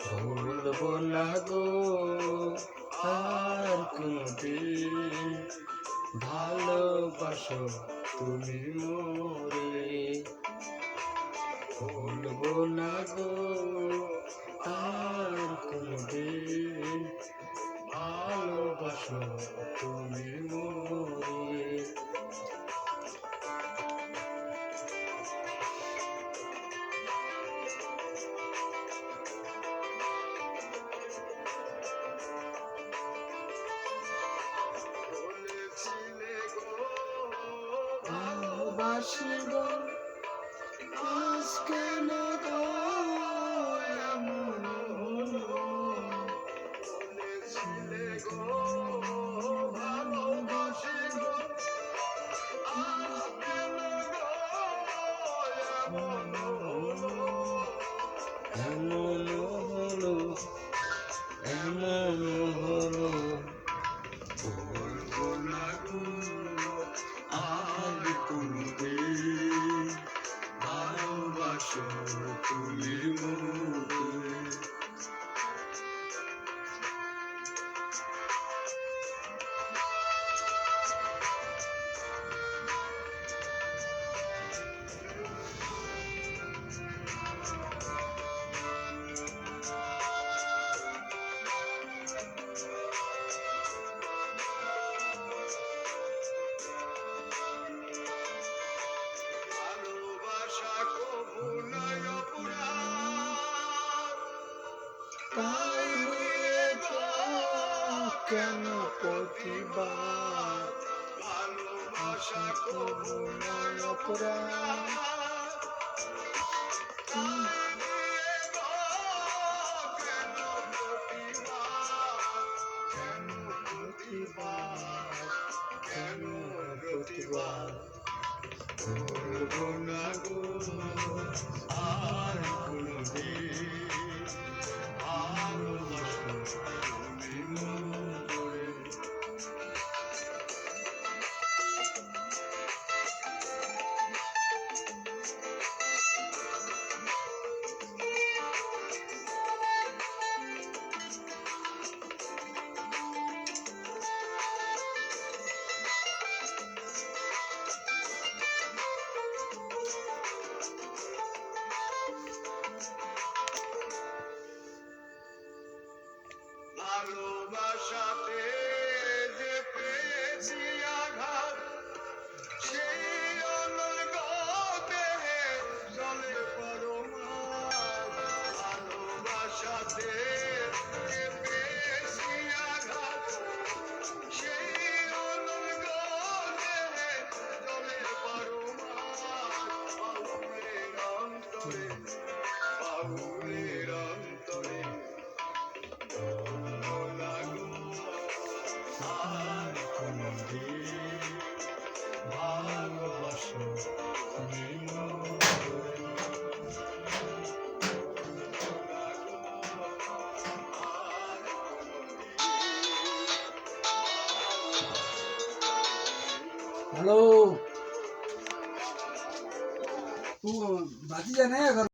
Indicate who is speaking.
Speaker 1: ভুলবো না গো আর কোনদিন, ভালোবাসো তুমি মোরে। ভুলবো না গো আর কোনদিন, ভালোবাসো তুমি মোরে। ভালোবাসি গো আজ কেন গো এমন হলো, বলেছিলে গো ভালোবাসি গো আজ কেন গো এমন হলো, এমন হলো, এমন হলো। বলবো না গো আর কোনদিন, ভালোবাসো তুমি মোরে। তাই নিয়ে কেন প্রতিবার ভালোবাসা কবু নয় অপরাধ, তাই নিয়ে কেন প্রতিবার, কেন প্রতিবার। বলবো না গো আর কোনদিন, ভালোবাসো তুমি মোরে। ভালোবাসাতে যে পেয়েছি আঘাত, সেই অনর্গতে জলে পরমার। ভালোবাসাতে যে পেয়েছি আঘাত, সেই অনর্গতে জলে পরমার। বাউলের অন্তরে, বাউলের অন্তরে ভালোবাসো তুমি মোরে। হ্যালো, বাজি জানে।